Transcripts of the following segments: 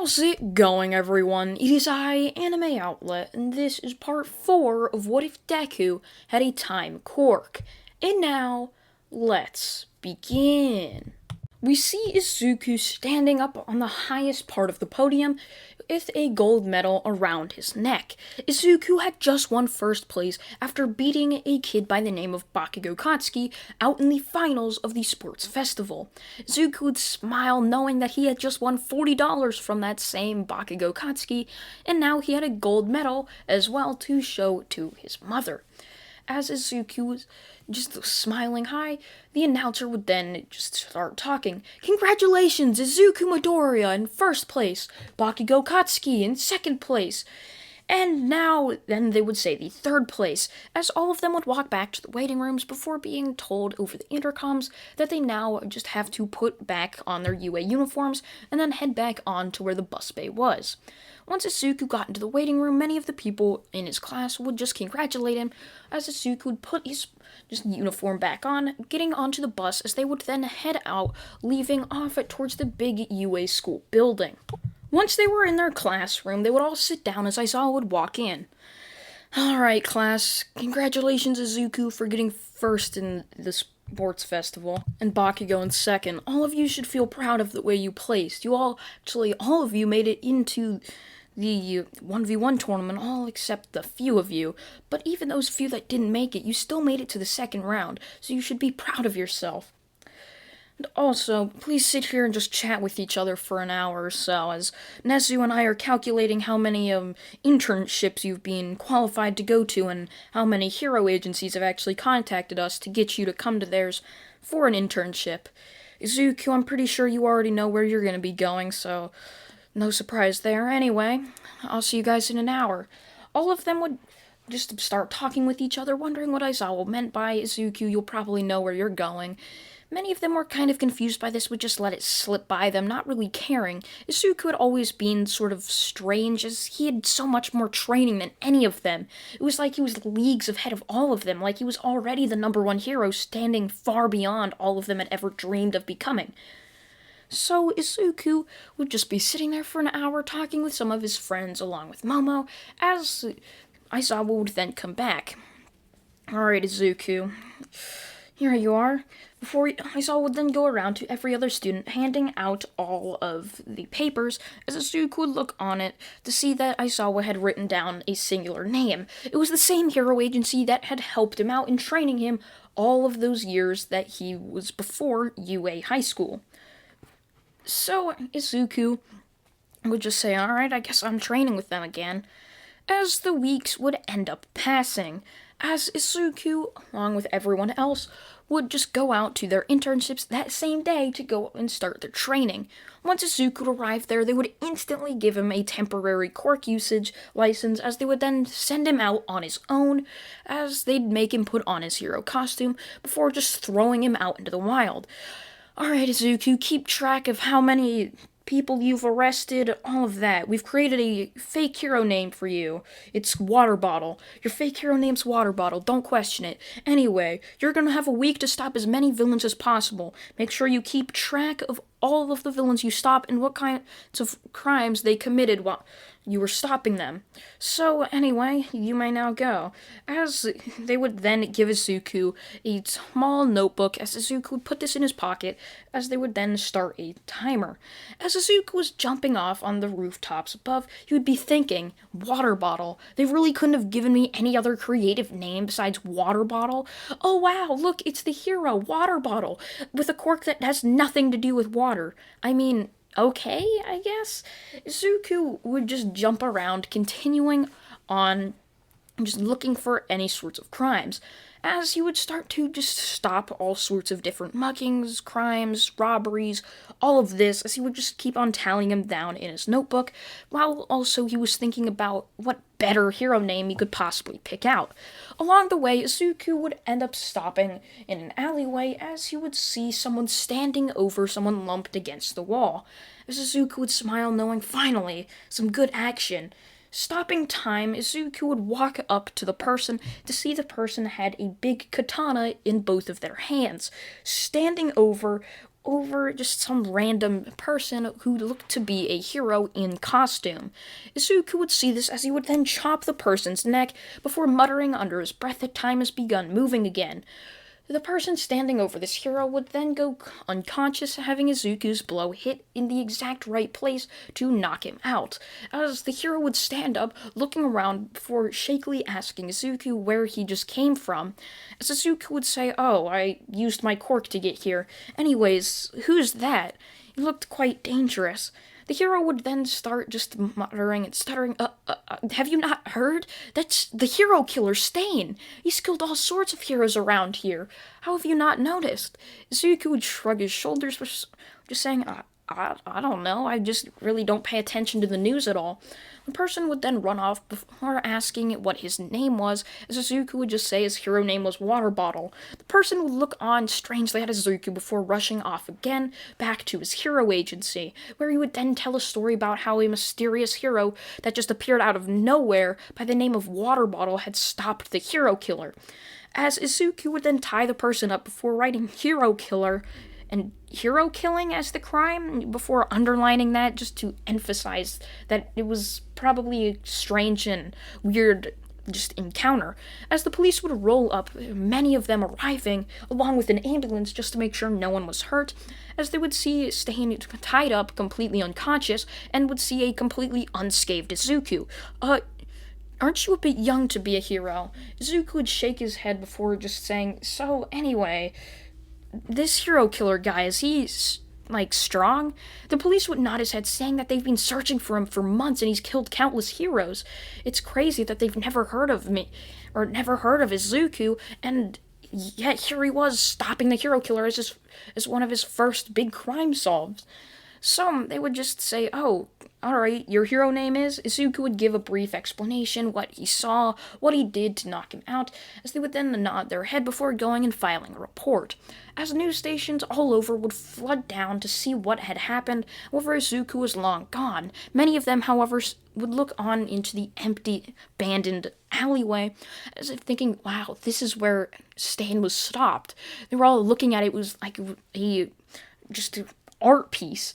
How's it going, everyone? It is I, Anime Outlet, and this is part 4 of What If Deku Had a Time Quirk. And now, let's begin. We see Izuku standing up on the highest part of the podium with a gold medal around his neck. Izuku had just won first place after beating a kid by the name of Bakugo Katsuki out in the finals of the sports festival. Izuku would smile knowing that he had just won $40 from that same Bakugo Katsuki, and now he had a gold medal as well to show to his mother. As Izuku was just smiling high, the announcer would then just start talking. Congratulations, Izuku Midoriya in first place, Bakugo Katsuki in second place. And now, then they would say the third place, as all of them would walk back to the waiting rooms before being told over the intercoms that they now just have to put back on their UA uniforms and then head back on to where the bus bay was. Once Izuku got into the waiting room, many of the people in his class would just congratulate him, as Izuku would put his uniform back on, getting onto the bus as they would then head out, leaving off towards the big UA school building. Once they were in their classroom, they would all sit down as Aizawa would walk in. Alright, class, congratulations Izuku for getting first in the sports festival, and Bakugo in second. All of you should feel proud of the way you placed. All of you made it into the 1v1 tournament, all except the few of you. But even those few that didn't make it, you still made it to the second round, so you should be proud of yourself. And also, please sit here and just chat with each other for an hour or so, as Nezu and I are calculating how many internships you've been qualified to go to and how many hero agencies have actually contacted us to get you to come to theirs for an internship. Izuku, I'm pretty sure you already know where you're going to be going, so no surprise there. Anyway, I'll see you guys in an hour. All of them would just start talking with each other, wondering what Aizawa meant by Izuku, you'll probably know where you're going. Many of them were kind of confused by this, would just let it slip by them, not really caring. Izuku had always been sort of strange, as he had so much more training than any of them. It was like he was leagues ahead of all of them, like he was already the number one hero, standing far beyond all of them had ever dreamed of becoming. So Izuku would just be sitting there for an hour talking with some of his friends along with Momo, as Aizawa would then come back. Alright, Izuku, here you are. Before Aizawa would then go around to every other student, handing out all of the papers, as Izuku would look on it to see that Aizawa had written down a singular name. It was the same hero agency that had helped him out in training him all of those years that he was before UA High School. So Izuku would just say, alright, I guess I'm training with them again, as the weeks would end up passing, as Izuku, along with everyone else, would just go out to their internships that same day to go and start their training. Once Izuku arrived there, they would instantly give him a temporary quirk usage license, as they would then send him out on his own, as they'd make him put on his hero costume before just throwing him out into the wild. Alright, Izuku, keep track of how many people you've arrested, all of that. We've created a fake hero name for you. It's Water Bottle. Your fake hero name's Water Bottle. Don't question it. Anyway, you're gonna have a week to stop as many villains as possible. Make sure you keep track of all of the villains you stop and what kinds of crimes they committed while you were stopping them. So, anyway, you may now go. As they would then give Izuku a small notebook, as Izuku would put this in his pocket, as they would then start a timer. As Izuku was jumping off on the rooftops above, he would be thinking, Water Bottle. They really couldn't have given me any other creative name besides Water Bottle. Oh wow, look, it's the hero, Water Bottle, with a quirk that has nothing to do with water. I mean, okay, I guess. Izuku would just jump around, continuing on, just looking for any sorts of crimes, as he would start to just stop all sorts of different muggings, crimes, robberies, all of this, as he would just keep on tallying them down in his notebook, while also he was thinking about what better hero name he could possibly pick out. Along the way, Izuku would end up stopping in an alleyway, as he would see someone standing over someone lumped against the wall. As Izuku would smile, knowing finally some good action. Stopping time, Izuku would walk up to the person to see the person had a big katana in both of their hands, standing over over just some random person who looked to be a hero in costume. Izuku would see this as he would then chop the person's neck before muttering under his breath that time has begun moving again. The person standing over this hero would then go unconscious, having Izuku's blow hit in the exact right place to knock him out, as the hero would stand up, looking around before shakily asking Izuku where he just came from, as Izuku would say, "Oh, I used my quirk to get here. Anyways, who's that?" He looked quite dangerous. The hero would then start just muttering and stuttering, have you not heard? That's the hero killer, Stain. He's killed all sorts of heroes around here. How have you not noticed?" Izuku would shrug his shoulders, just saying, I don't know, I just really don't pay attention to the news at all. The person would then run off before asking what his name was, as Izuku would just say his hero name was Water Bottle. The person would look on strangely at Izuku before rushing off again back to his hero agency, where he would then tell a story about how a mysterious hero that just appeared out of nowhere by the name of Water Bottle had stopped the hero killer. As Izuku would then tie the person up before writing hero killer and hero killing as the crime, before underlining that just to emphasize that it was probably a strange and weird just encounter, as the police would roll up, many of them arriving along with an ambulance just to make sure no one was hurt, as they would see Stain tied up completely unconscious and would see a completely unscathed Izuku. Aren't you a bit young to be a hero?" Izuku would shake his head before just saying, "So anyway, this hero killer guy, is he, strong?" The police would nod his head, saying that they've been searching for him for months and he's killed countless heroes. It's crazy that they've never heard of me, or never heard of Izuku, and yet here he was, stopping the hero killer as one of his first big crime solves. So they would just say, "Oh, alright, your hero name is?" Izuku would give a brief explanation, what he saw, what he did to knock him out, as they would then nod their head before going and filing a report. As news stations all over would flood down to see what had happened, however Izuku was long gone. Many of them, however, would look on into the empty, abandoned alleyway, as if thinking, wow, this is where Stain was stopped. They were all looking at it, was like just an art piece.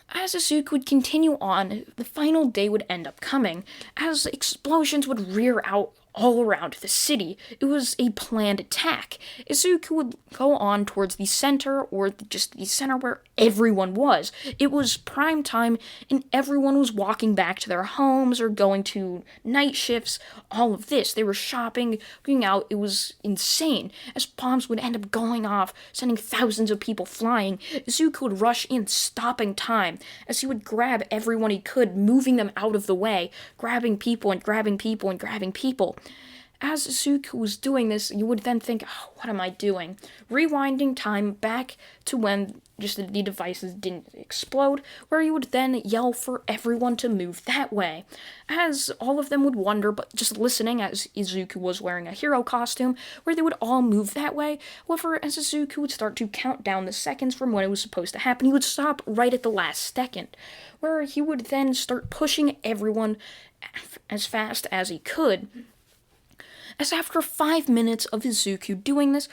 As Izuku would continue on, the final day would end up coming, as explosions would rear out all around the city. It was a planned attack. Izuku would go on towards the center, or just the center where everyone was. It was prime time, and everyone was walking back to their homes or going to night shifts, all of this. They were shopping, going out. It was insane. As bombs would end up going off, sending thousands of people flying, Izuku would rush in, stopping time, as he would grab everyone he could, moving them out of the way, grabbing people and grabbing people and grabbing people. As Izuku was doing this, you would then think, oh, what am I doing? Rewinding time back to when just the devices didn't explode, where you would then yell for everyone to move that way. As all of them would wonder, but just listening, as Izuku was wearing a hero costume, where they would all move that way. However, as Izuku would start to count down the seconds from when it was supposed to happen, he would stop right at the last second, where he would then start pushing everyone as fast as he could. As after 5 minutes of Izuku doing this,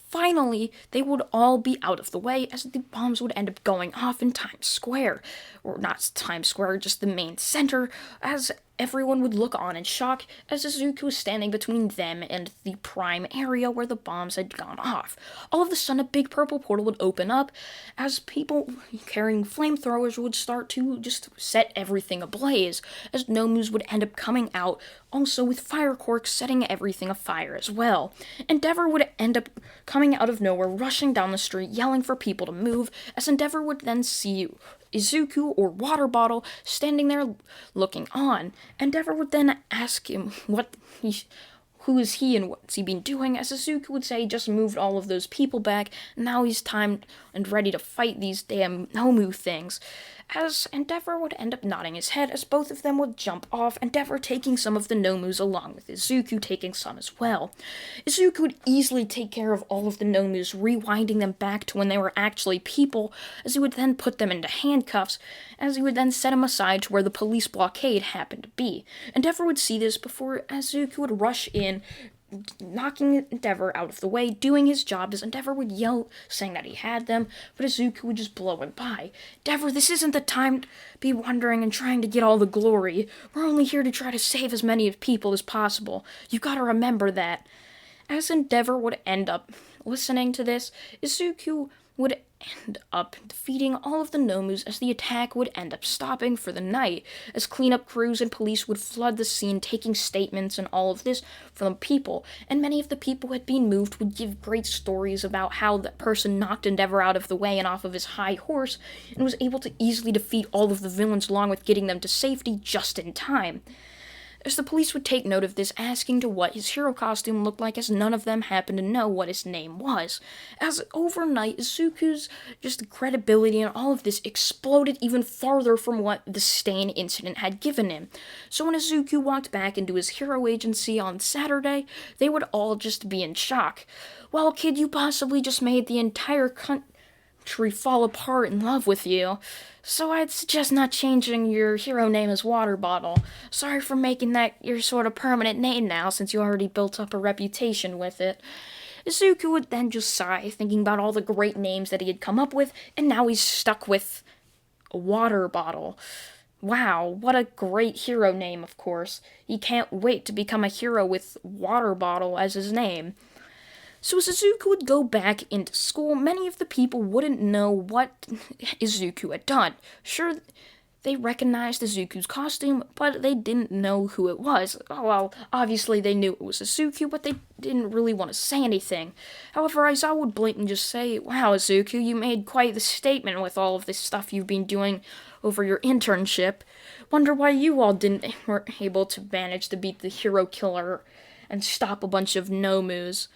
finally they would all be out of the way, as the bombs would end up going off in Times Square. Or not Times Square, just the main center, as everyone would look on in shock as Izuku was standing between them and the prime area where the bombs had gone off. All of a sudden, a big purple portal would open up as people carrying flamethrowers would start to just set everything ablaze, as Nomus would end up coming out, also with fire Quirk setting everything afire as well. Endeavor would end up coming out of nowhere, rushing down the street, yelling for people to move, as Endeavor would then see Izuku or Water Bottle standing there looking on. Endeavor would then ask him who is he and what's he been doing, as Izuku would say he just moved all of those people back, and now he's time and ready to fight these damn Nomu things. As Endeavor would end up nodding his head as both of them would jump off, Endeavor taking some of the Nomus along with Izuku taking some as well. Izuku would easily take care of all of the Nomus, rewinding them back to when they were actually people, as he would then put them into handcuffs, as he would then set them aside to where the police blockade happened to be. Endeavor would see this before Izuku would rush in, knocking Endeavor out of the way, doing his job, as Endeavor would yell, saying that he had them, but Izuku would just blow him by. Endeavor, this isn't the time to be wondering and trying to get all the glory. We're only here to try to save as many people as possible. You've got to remember that. As Endeavor would end up listening to this, Izuku would end up defeating all of the Nomus, as the attack would end up stopping for the night, as cleanup crews and police would flood the scene, taking statements and all of this from the people, and many of the people who had been moved would give great stories about how that person knocked Endeavor out of the way and off of his high horse, and was able to easily defeat all of the villains along with getting them to safety just in time. As the police would take note of this, asking to what his hero costume looked like, as none of them happened to know what his name was. As overnight, Izuku's just credibility and all of this exploded even farther from what the Stain incident had given him. So when Izuku walked back into his hero agency on Saturday, they would all just be in shock. Well, kid, you possibly just made the entire country fall apart in love with you. So I'd suggest not changing your hero name as Water Bottle. Sorry for making that your sort of permanent name now, since you already built up a reputation with it. Izuku would then just sigh, thinking about all the great names that he had come up with, and now he's stuck with a Water Bottle. Wow, what a great hero name, of course. He can't wait to become a hero with Water Bottle as his name. So as Izuku would go back into school, many of the people wouldn't know what Izuku had done. Sure, they recognized Izuku's costume, but they didn't know who it was. Oh, well, obviously they knew it was Izuku, but they didn't really want to say anything. However, Aizawa would blatantly just say, "Wow, Izuku, you made quite the statement with all of this stuff you've been doing over your internship. Wonder why you all weren't able to manage to beat the hero killer and stop a bunch of Nomus.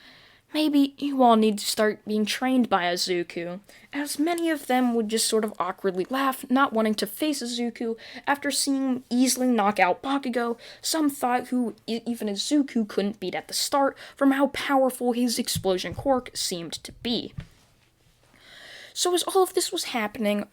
Maybe you all need to start being trained by Izuku," as many of them would just sort of awkwardly laugh, not wanting to face Izuku after seeing him easily knock out Bakugo. Some thought who even Izuku couldn't beat at the start from how powerful his explosion quirk seemed to be. So as all of this was happening,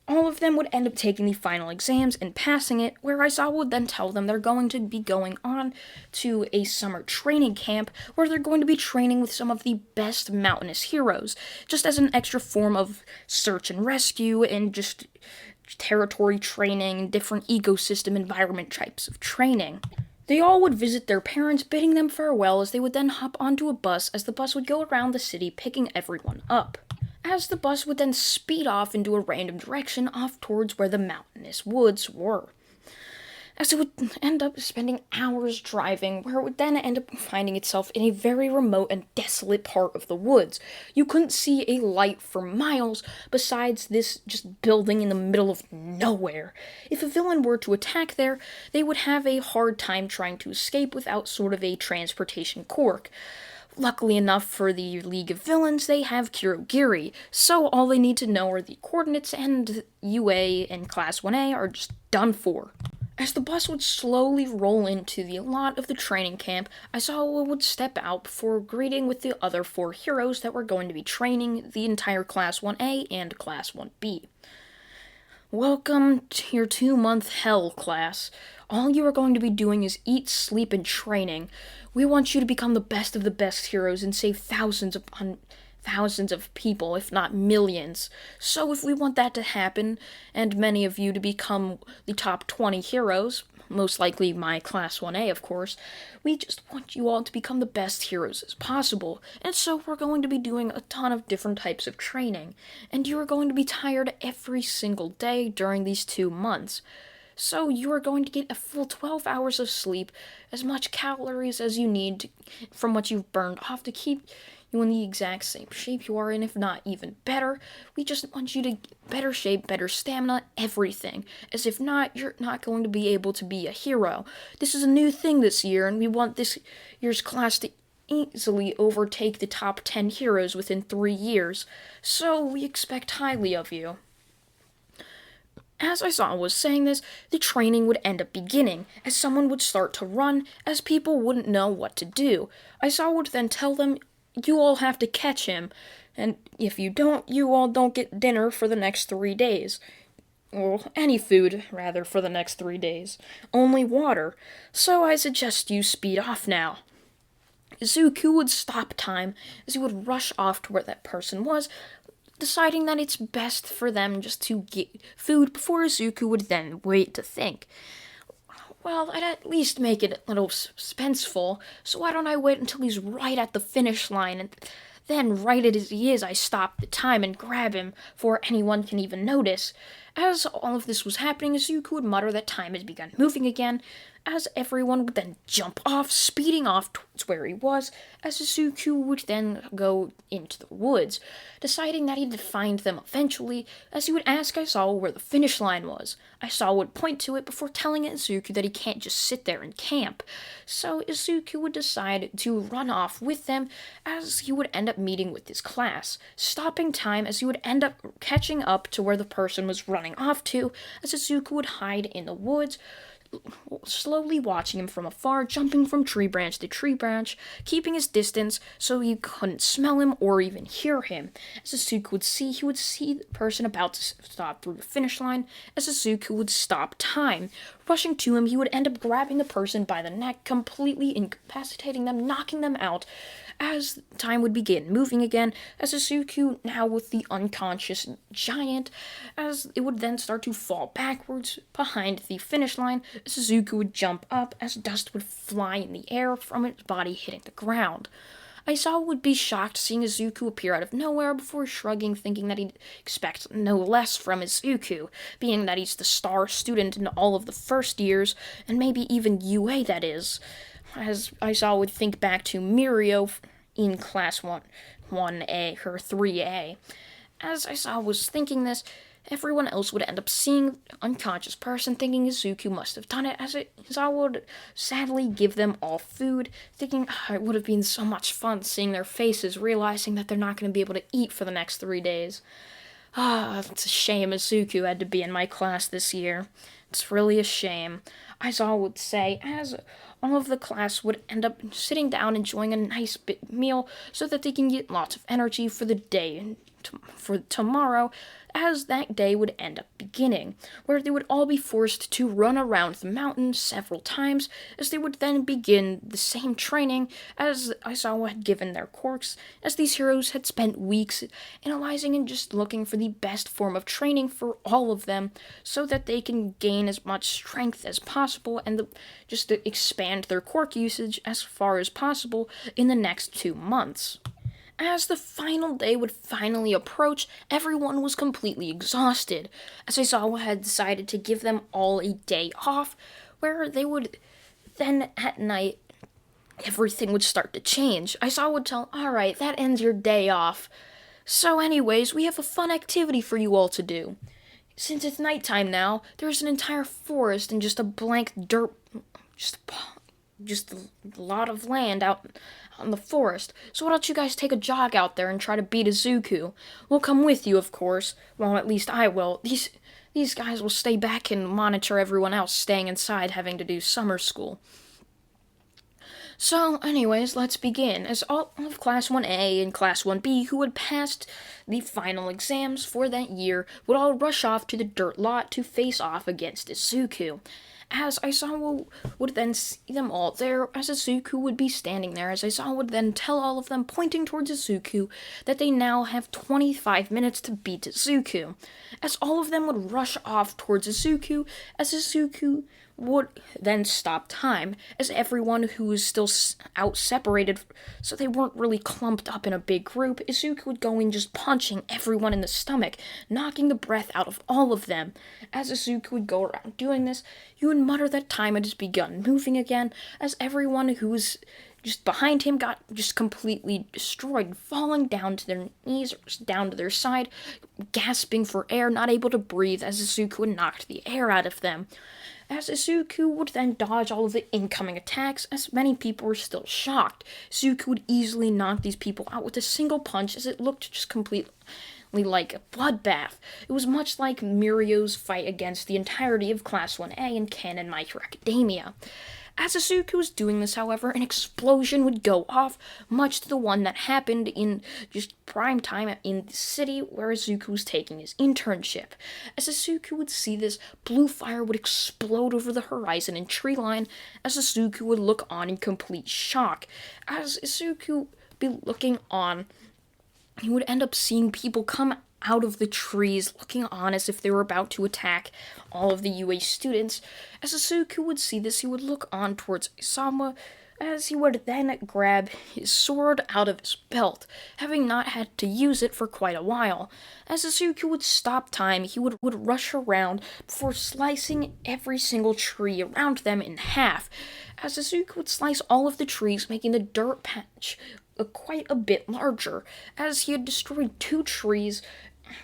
all of them would end up taking the final exams and passing it, where Aizawa would then tell them they're going to be going on to a summer training camp where they're going to be training with some of the best mountainous heroes, just as an extra form of search and rescue and just territory training, different ecosystem environment types of training. They all would visit their parents, bidding them farewell, as they would then hop onto a bus, as the bus would go around the city picking everyone up. As the bus would then speed off into a random direction off towards where the mountainous woods were. As it would end up spending hours driving, where it would then end up finding itself in a very remote and desolate part of the woods. You couldn't see a light for miles besides this just building in the middle of nowhere. If a villain were to attack there, they would have a hard time trying to escape without sort of a transportation quirk. Luckily enough for the League of Villains, they have Kurogiri, so all they need to know are the coordinates, and UA and Class 1A are just done for. As the bus would slowly roll into the lot of the training camp, Aizawa would step out before greeting with the other 4 heroes that were going to be training the entire Class 1A and Class 1B. "Welcome to your 2-month hell class. All you are going to be doing is eat, sleep, and training. We want you to become the best of the best heroes and save thousands of people, if not millions. So if we want that to happen, and many of you to become the top 20 heroes, most likely my Class 1A, of course, we just want you all to become the best heroes as possible. And so we're going to be doing a ton of different types of training, and you are going to be tired every single day during these 2 months. So you are going to get a full 12 hours of sleep, as much calories as you need from what you've burned off to keep you in the exact same shape you are in, if not even better. We just want you to get better shape, better stamina, everything. As if not, you're not going to be able to be a hero. This is a new thing this year, and we want this year's class to easily overtake the top 10 heroes within 3 years. So we expect highly of you." As Aizawa was saying this, the training would end up beginning, as someone would start to run, as people wouldn't know what to do. Aizawa would then tell them, "You all have to catch him, and if you don't, you all don't get dinner for the next 3 days. Or any food, rather, for the next 3 days. Only water. So I suggest you speed off now." Izuku would stop time as he would rush off to where that person was, deciding that it's best for them just to get food before Izuku would then wait to think. Well, I'd at least make it a little suspenseful, so why don't I wait until he's right at the finish line, and then, right as he is, I stop the time and grab him before anyone can even notice. As all of this was happening, Izuku would mutter that time had begun moving again, as everyone would then jump off, speeding off towards where he was, as Izuku would then go into the woods, deciding that he'd find them eventually, as he would ask Aizawa where the finish line was. Aizawa would point to it before telling Izuku that he can't just sit there and camp. So Izuku would decide to run off with them, as he would end up meeting with his class, stopping time as he would end up catching up to where the person was running off to, as Izuku would hide in the woods, slowly watching him from afar, jumping from tree branch to tree branch, keeping his distance so you couldn't smell him or even hear him. As Izuku would see the person about to stop through the finish line, as Izuku would stop time. Rushing to him, he would end up grabbing the person by the neck, completely incapacitating them, knocking them out, as time would begin moving again, as Izuku, now with the unconscious giant, as it would then start to fall backwards behind the finish line, as Izuku would jump up, as dust would fly in the air from its body hitting the ground. Aizawa would be shocked seeing Izuku appear out of nowhere before shrugging, thinking that he'd expect no less from Izuku, being that he's the star student in all of the first years, and maybe even UA, that is. As Aizawa would think back to Mirio in Class 1A, or 3A. As Aizawa was thinking this, everyone else would end up seeing the unconscious person, thinking Izuku must have done it, as Aizawa would sadly give them all food, thinking it would have been so much fun seeing their faces, realizing that they're not going to be able to eat for the next 3 days. It's a shame Izuku had to be in my class this year. It's really a shame. Aizawa would say, as all of the class would end up sitting down enjoying a nice meal so that they can get lots of energy for the day, for tomorrow, as that day would end up beginning, where they would all be forced to run around the mountain several times, as they would then begin the same training as Aizawa had given their Quirks, as these heroes had spent weeks analyzing and just looking for the best form of training for all of them, so that they can gain as much strength as possible and just to expand their Quirk usage as far as possible in the next 2 months. As the final day would finally approach, everyone was completely exhausted, as Aizawa had decided to give them all a day off, where they would then, at night, everything would start to change. Aizawa would tell, alright, that ends your day off. So anyways, we have a fun activity for you all to do. Since it's nighttime now, there's an entire forest and just a blank dirt, just a lot of land out on the forest. So why don't you guys take a jog out there and try to beat Izuku? We'll come with you, of course. Well, at least I will. These guys will stay back and monitor everyone else staying inside having to do summer school. So, anyways, let's begin. As all of Class 1A and Class 1B who had passed the final exams for that year would all rush off to the dirt lot to face off against Izuku. As Aizawa would then see them all there, as Izuku would be standing there, as Aizawa would then tell all of them, pointing towards Izuku, that they now have 25 minutes to beat Izuku. As all of them would rush off towards Izuku, as Izuku would then stop time, as everyone who was still out separated, so they weren't really clumped up in a big group, Izuku would go in just punching everyone in the stomach, knocking the breath out of all of them. As Izuku would go around doing this, he would mutter that time had just begun moving again, as everyone who was just behind him got just completely destroyed, falling down to their knees, or down to their side, gasping for air, not able to breathe, as Izuku had knocked the air out of them. As Izuku would then dodge all of the incoming attacks, as many people were still shocked. Izuku would easily knock these people out with a single punch, as it looked just completely like a bloodbath. It was much like Mirio's fight against the entirety of Class 1A in Canon My Hero Academia. As Izuku was doing this, however, an explosion would go off, much to the one that happened in just prime time in the city where Izuku was taking his internship. As Izuku would see this, blue fire would explode over the horizon and tree line, as Izuku would look on in complete shock. As Izuku be looking on, he would end up seeing people come out of the trees, looking on as if they were about to attack all of the UA students. As Izuku would see this, he would look on towards Isamu, as he would then grab his sword out of his belt, having not had to use it for quite a while. As Izuku would stop time, he would rush around before slicing every single tree around them in half. As Izuku would slice all of the trees, making the dirt patch quite a bit larger, as he had destroyed 2 trees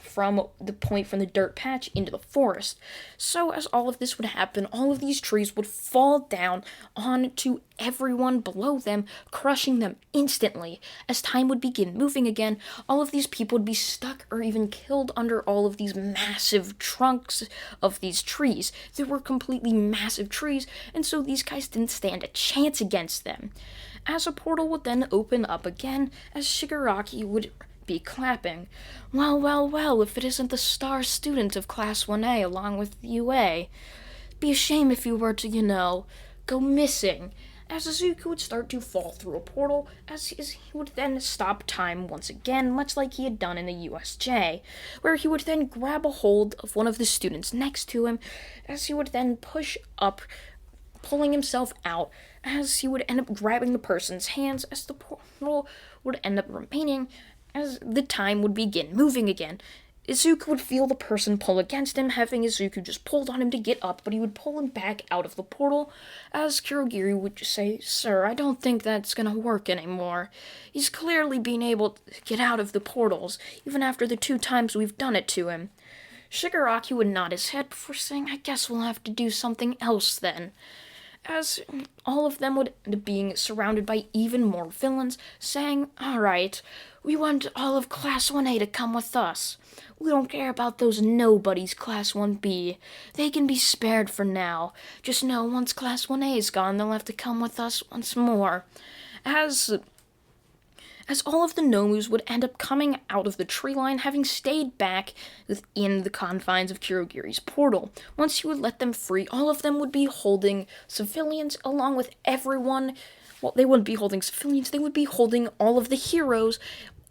from the dirt patch into the forest. So as all of this would happen, all of these trees would fall down onto everyone below them, crushing them instantly. As time would begin moving again, all of these people would be stuck or even killed under all of these massive trunks of these trees. They were completely massive trees, and so these guys didn't stand a chance against them. As a portal would then open up again, as Shigaraki would be clapping. Well, if it isn't the star student of Class 1A along with UA. Be a shame if you were to, go missing. As Izuku would start to fall through a portal, as he would then stop time once again, much like he had done in the USJ, where he would then grab a hold of one of the students next to him, as he would then push up, pulling himself out, as he would end up grabbing the person's hands, as the portal would end up remaining. As the time would begin moving again, Izuku would feel the person pull against him, having Izuku just pulled on him to get up, but he would pull him back out of the portal, as Kurogiri would just say, "Sir, I don't think that's gonna work anymore. He's clearly been able to get out of the portals, even after the 2 times we've done it to him." Shigaraki would nod his head before saying, "I guess we'll have to do something else then." As all of them would end up being surrounded by even more villains, saying, "Alright, we want all of Class 1A to come with us. We don't care about those nobodies, Class 1B. They can be spared for now. Just know once Class 1A is gone, they'll have to come with us once more." As all of the Nomus would end up coming out of the tree line, having stayed back within the confines of Kurogiri's portal. Once he would let them free, all of them would be holding civilians along with everyone. Well, they wouldn't be holding civilians, they would be holding all of the heroes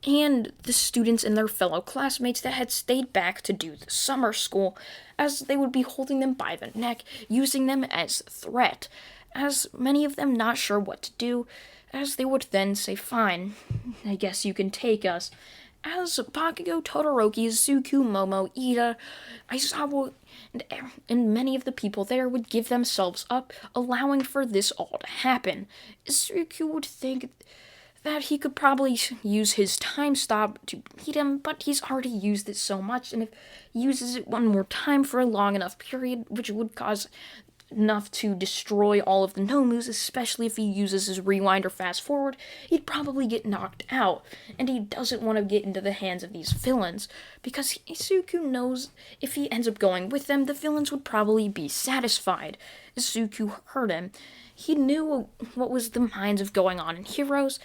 and the students and their fellow classmates that had stayed back to do the summer school, as they would be holding them by the neck, using them as a threat. As many of them not sure what to do, as they would then say, "Fine, I guess you can take us." As Bakugo, Todoroki, Izuku, Momo, Ida, Aizawa, and many of the people there would give themselves up, allowing for this all to happen. Izuku would think that he could probably use his time stop to beat him, but he's already used it so much, and if he uses it one more time for a long enough period, which would cause enough to destroy all of the Nomus, especially if he uses his rewind or fast forward, he'd probably get knocked out, and he doesn't want to get into the hands of these villains, because Izuku knows if he ends up going with them, the villains would probably be satisfied. Izuku heard him. He knew what was the minds of going on in Heroes,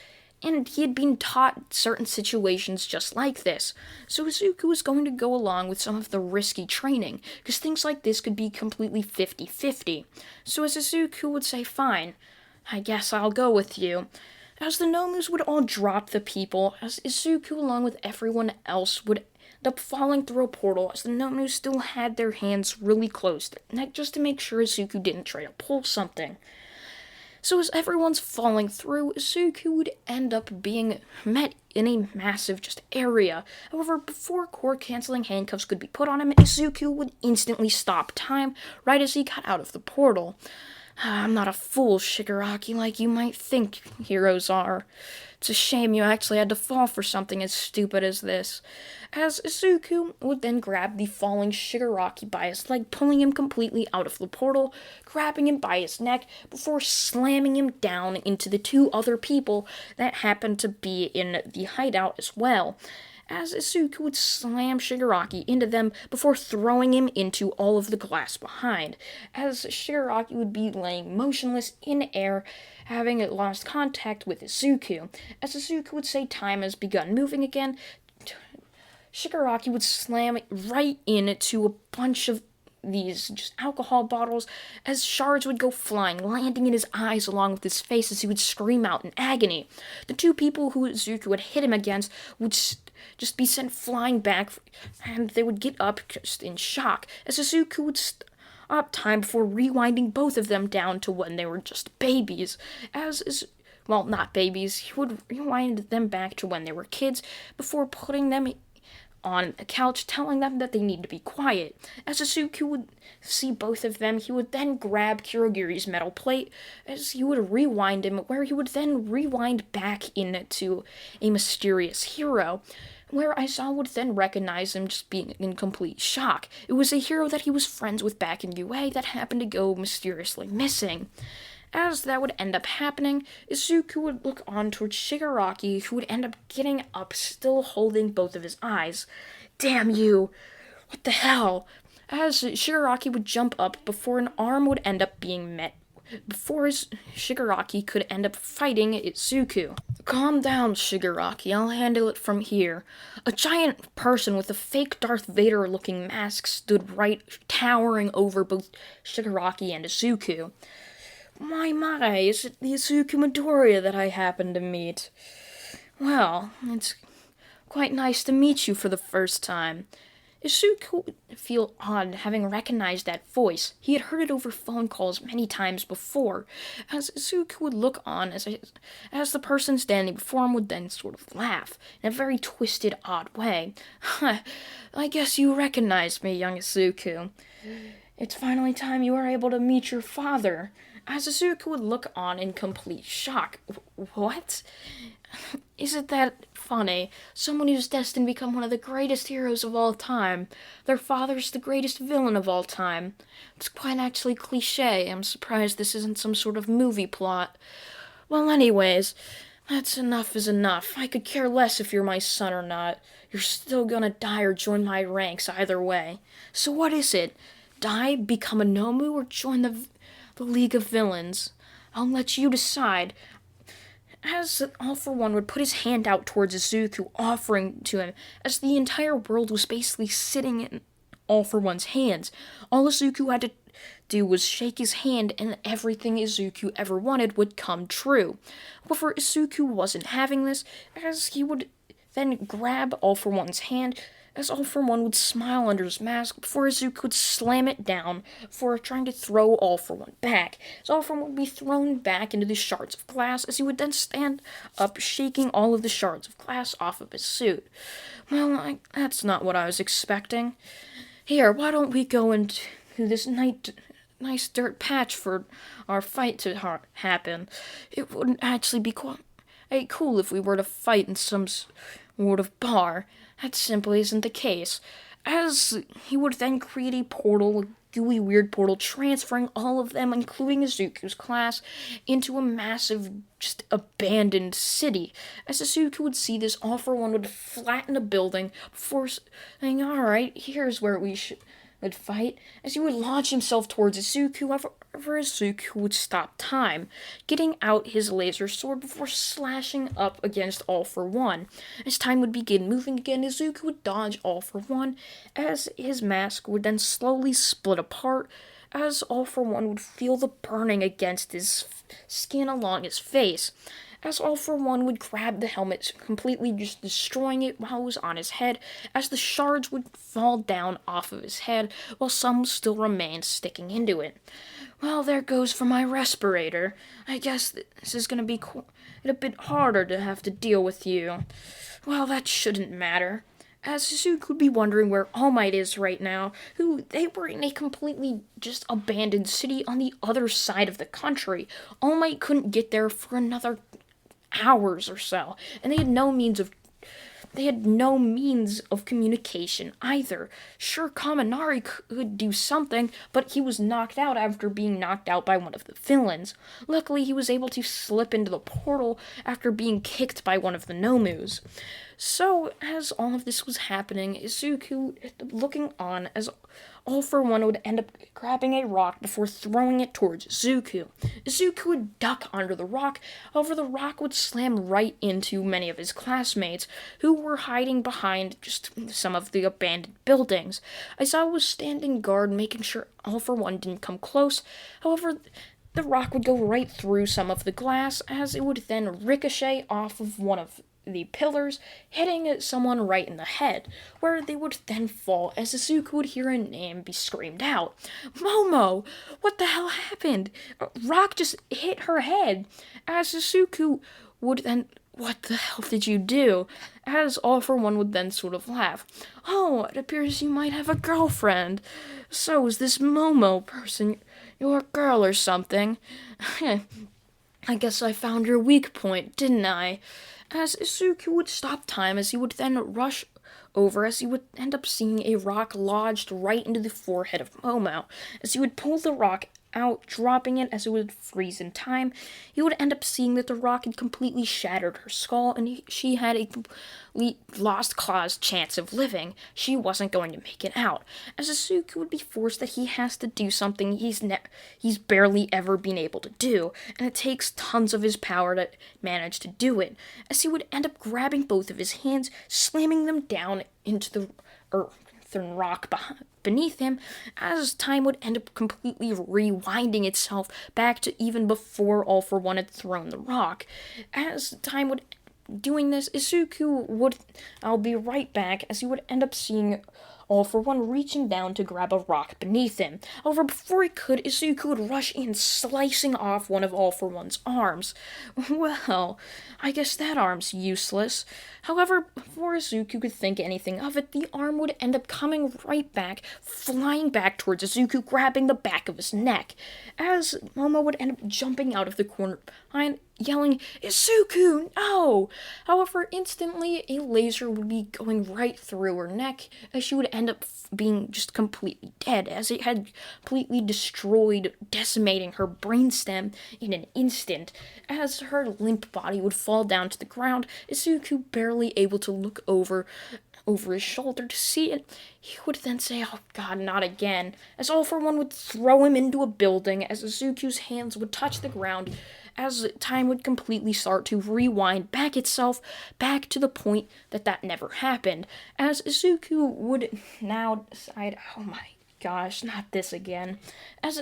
and he had been taught certain situations just like this. So Izuku was going to go along with some of the risky training, because things like this could be completely 50-50. So as Izuku would say, "Fine, I guess I'll go with you." As the Nomus would all drop the people, as Izuku along with everyone else would end up falling through a portal, as the Nomus still had their hands really closed, just to make sure Izuku didn't try to pull something. So as everyone's falling through, Izuku would end up being met in a massive area. However, before core-canceling handcuffs could be put on him, Izuku would instantly stop time right as he got out of the portal. "I'm not a fool, Shigaraki, like you might think heroes are. It's a shame you actually had to fall for something as stupid as this." As Izuku would then grab the falling Shigaraki by his leg, pulling him completely out of the portal, grabbing him by his neck, before slamming him down into the 2 other people that happened to be in the hideout as well. as Izuku would slam Shigaraki into them before throwing him into all of the glass behind, as Shigaraki would be laying motionless in air, having lost contact with Izuku. As Izuku would say time has begun moving again, Shigaraki would slam right into a bunch of these just alcohol bottles as shards would go flying, landing in his eyes along with his face as he would scream out in agony. The two people who Izuku had hit him against would just be sent flying back, and they would get up just in shock as Izuku would stop time before rewinding both of them down to when they were just babies. Well, not babies, he would rewind them back to when they were kids before putting them on a couch, telling them that they need to be quiet. As Izuku would see both of them, he would then grab Kurogiri's metal plate, as he would rewind him, where he would then rewind back into a mysterious hero, where Aizawa would then recognize him just being in complete shock. It was a hero that he was friends with back in UA that happened to go mysteriously missing. As that would end up happening, Izuku would look on towards Shigaraki, who would end up getting up, still holding both of his eyes. Damn you! What the hell? As Shigaraki would jump up before an arm would end up being met, before Shigaraki could end up fighting Izuku. Calm down, Shigaraki, I'll handle it from here. A giant person with a fake Darth Vader-looking mask stood right towering over both Shigaraki and Izuku. My, is it the Izuku Midoriya that I happen to meet? Well, it's quite nice to meet you for the first time. Izuku would feel odd having recognized that voice. He had heard it over phone calls many times before, as Izuku would look on as the person standing before him would then sort of laugh, in a very twisted, odd way. I guess you recognize me, young Izuku. It's finally time you are able to meet your father. As Izuku would look on in complete shock. What? Isn't that funny? Someone who's destined to become one of the greatest heroes of all time. Their father's the greatest villain of all time. It's quite actually cliche. I'm surprised this isn't some sort of movie plot. Well, anyways, that's enough is enough. I could care less if you're my son or not. You're still gonna die or join my ranks either way. So what is it? Die, become a Nomu, or join the League of Villains? I'll let you decide. As All For One would put his hand out towards Izuku, offering to him, as the entire world was basically sitting in All For One's hands. All Izuku had to do was shake his hand, and everything Izuku ever wanted would come true. However, Izuku wasn't having this, as he would then grab All For One's hand, as All For One would smile under his mask before Izuku would slam it down for trying to throw All For One back. As All For One would be thrown back into the shards of glass, as he would then stand up, shaking all of the shards of glass off of his suit. Well, that's not what I was expecting. Here, why don't we go into this nice dirt patch for our fight to happen? It wouldn't actually be quite cool if we were to fight in some sort of bar. That simply isn't the case, as he would then create a portal, a gooey weird portal, transferring all of them, including Izuku's class, into a massive, just abandoned city. As Izuku would see this, All For One would flatten a building before saying, alright, here's where we should fight, as he would launch himself towards Izuku. However, Izuku would stop time, getting out his laser sword before slashing up against All For One. As time would begin moving again, Izuku would dodge All For One, as his mask would then slowly split apart, as All For One would feel the burning against his skin along his face. As All For One would grab the helmet, completely just destroying it while it was on his head, as the shards would fall down off of his head, while some still remained sticking into it. Well, there goes for my respirator. I guess this is gonna be a bit harder to have to deal with you. Well, that shouldn't matter. As Izuku would be wondering where All Might is right now, they were in a completely just abandoned city on the other side of the country. All Might couldn't get there for another hours or so, and they had no means of they had no means of communication either. Sure, Kaminari could do something, but he was knocked out after being knocked out by one of the villains. Luckily, he was able to slip into the portal after being kicked by one of the Nomus. So, as all of this was happening, Izuku, looking on as All for One would end up grabbing a rock before throwing it towards Izuku. Izuku would duck under the rock, however the rock would slam right into many of his classmates, who were hiding behind just some of the abandoned buildings. Aizawa was standing guard, making sure All for One didn't come close, however the rock would go right through some of the glass, as it would then ricochet off of one of the pillars, hitting someone right in the head, where they would then fall as Izuku would hear a name be screamed out. Momo! What the hell happened? Rock just hit her head, as Izuku would then... What the hell did you do? As All for One would then sort of laugh. Oh, it appears you might have a girlfriend. So is this Momo person your girl or something? I guess I found your weak point, didn't I? As Izuku would stop time, as he would then rush over, as he would end up seeing a rock lodged right into the forehead of Momo. As he would pull the rock out, dropping it as it would freeze in time, he would end up seeing that the rock had completely shattered her skull, and she had a complete lost cause chance of living. She wasn't going to make it out. As Izuku would be forced that he has to do something he's barely ever been able to do, and it takes tons of his power to manage to do it, as he would end up grabbing both of his hands, slamming them down into the earth and rock beneath him, as time would end up completely rewinding itself back to even before All for One had thrown the rock. As time would doing this, Izuku would... I'll be right back, as he would end up seeing All for One reaching down to grab a rock beneath him. However, before he could, Izuku would rush in, slicing off one of All for One's arms. Well, I guess that arm's useless. However, before Izuku could think anything of it, the arm would end up coming right back, flying back towards Izuku, grabbing the back of his neck. As Momo would end up jumping out of the corner behind, yelling, Izuku, no! However, instantly, a laser would be going right through her neck, as she would end up being just completely dead, as it had completely destroyed, decimating her brainstem in an instant. As her limp body would fall down to the ground, Izuku barely able to look over his shoulder to see it, he would then say, oh god, not again, as All for One would throw him into a building, as Izuku's hands would touch the ground, as time would completely start to rewind back itself, back to the point that never happened, as Izuku would now decide, oh my gosh, not this again, as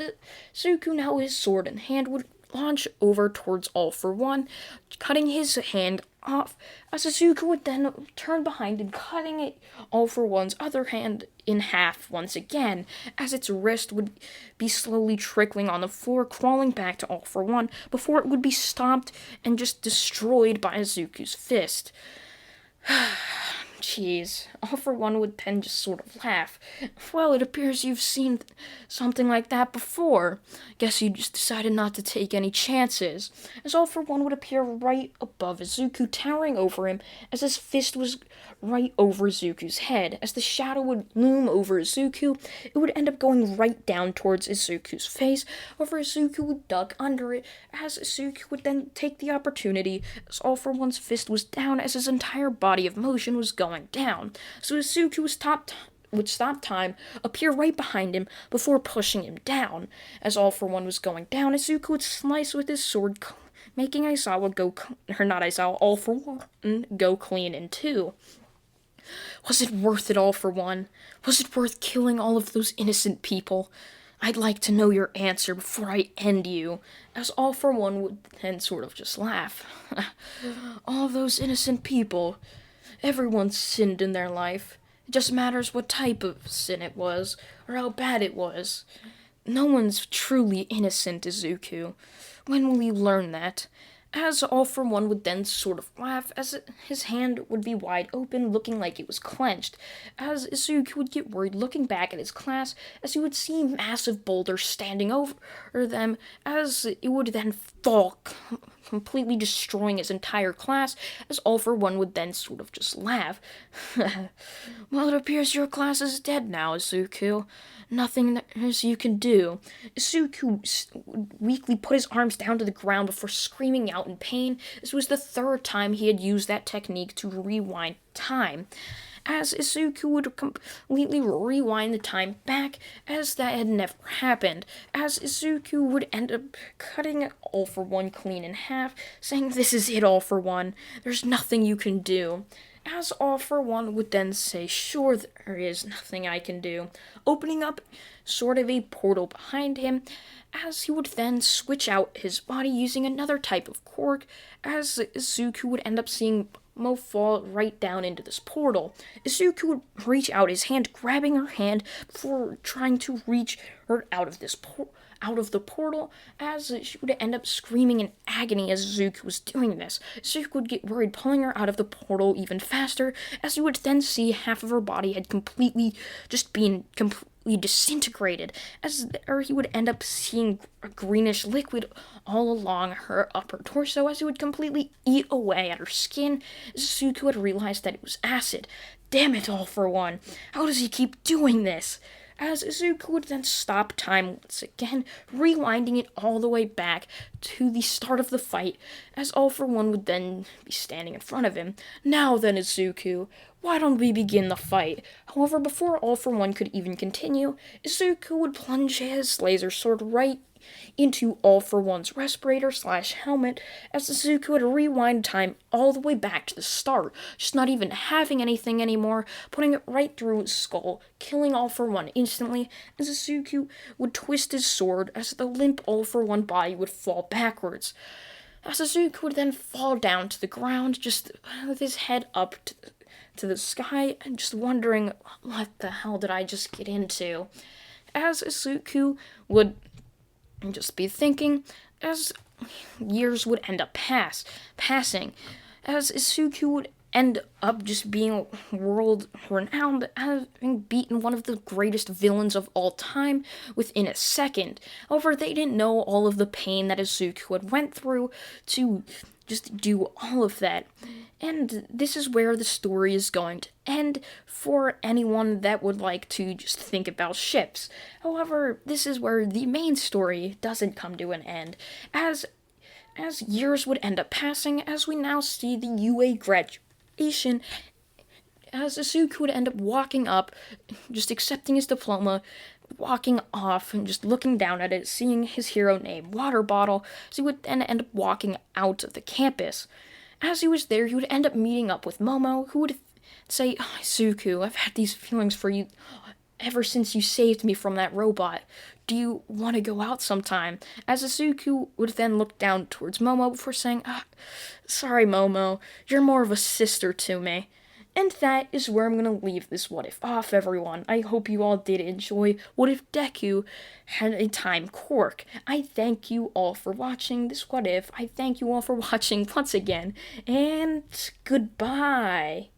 Izuku, now his sword in hand, would launch over towards All for One, cutting his hand off, as Izuku would then turn behind and cutting it All for One's other hand in half once again, as its wrist would be slowly trickling on the floor, crawling back to All for One, before it would be stomped and just destroyed by Izuku's fist. Jeez, All for One would then just sort of laugh. Well, it appears you've seen something like that before. Guess you just decided not to take any chances. As All for One would appear right above Izuku, towering over him, as his fist was right over Izuku's head. As the shadow would loom over Izuku, it would end up going right down towards Izuku's face, however Izuku would duck under it, as Izuku would then take the opportunity, as All for One's fist was down, as his entire body of motion was going down. So Izuku would stop time, appear right behind him, before pushing him down. As All for One was going down, Izuku would slice with his sword, making All for One go clean in two. Was it worth it, All for One? Was it worth killing all of those innocent people? I'd like to know your answer before I end you, as All for One would then sort of just laugh. All those innocent people. Everyone's sinned in their life. It just matters what type of sin it was, or how bad it was. No one's truly innocent, Izuku. When will you learn that? As All for One would then sort of laugh, as his hand would be wide open, looking like it was clenched, as Izuku would get worried, looking back at his class, as he would see massive boulders standing over them, as it would then fall completely destroying his entire class, as All for One would then sort of just laugh. Well, it appears your class is dead now, Izuku. Nothing else you can do. Izuku weakly put his arms down to the ground before screaming out in pain. This was the third time he had used that technique to rewind time, as Izuku would completely rewind the time back, as that had never happened, as Izuku would end up cutting All for One clean in half, saying, "This is it, All for One. There's nothing you can do." As All for One would then say, "Sure, there is nothing I can do," opening up sort of a portal behind him, as he would then switch out his body using another type of quirk, as Izuku would end up seeing Mo fall right down into this portal. Izuku would reach out his hand, grabbing her hand before trying to reach her out of the portal, as she would end up screaming in agony as Izuku was doing this. Izuku would get worried, pulling her out of the portal even faster, as you would then see half of her body had completely disintegrated, or he would end up seeing a greenish liquid all along her upper torso as it would completely eat away at her skin. Izuku had realized that it was acid. Damn it, All for One. How does he keep doing this? As Izuku would then stop time once again, rewinding it all the way back to the start of the fight, as All for One would then be standing in front of him. "Now then, Izuku, why don't we begin the fight?" However, before All for One could even continue, Izuku would plunge his laser sword right into All for One's respirator/helmet, as Izuku would rewind time all the way back to the start, just not even having anything anymore, putting it right through his skull, killing All for One instantly, as Izuku would twist his sword as the limp All for One body would fall backwards. As Izuku would then fall down to the ground, just with his head up to the sky, and just wondering, what the hell did I just get into? As Izuku would just be thinking, as years would end up passing, as Izuku would end up just being world-renowned, having beaten one of the greatest villains of all time within a second. However, they didn't know all of the pain that Izuku had went through to just do all of that. And this is where the story is going to end for anyone that would like to just think about ships. However, this is where the main story doesn't come to an end, as years would end up passing, as we now see the UA graduation, as Izuku would end up walking up, just accepting his diploma, walking off and just looking down at it, seeing his hero name, Water Bottle, so he would then end up walking out of the campus. As he was there, he would end up meeting up with Momo, who would say, "Oh, Izuku, I've had these feelings for you ever since you saved me from that robot. Do you want to go out sometime?" As Izuku would then look down towards Momo before saying, "Sorry, Momo, you're more of a sister to me." And that is where I'm going to leave this What If off, everyone. I hope you all did enjoy What If Deku had a time quirk. I thank you all for watching this What If. I thank you all for watching once again, and goodbye.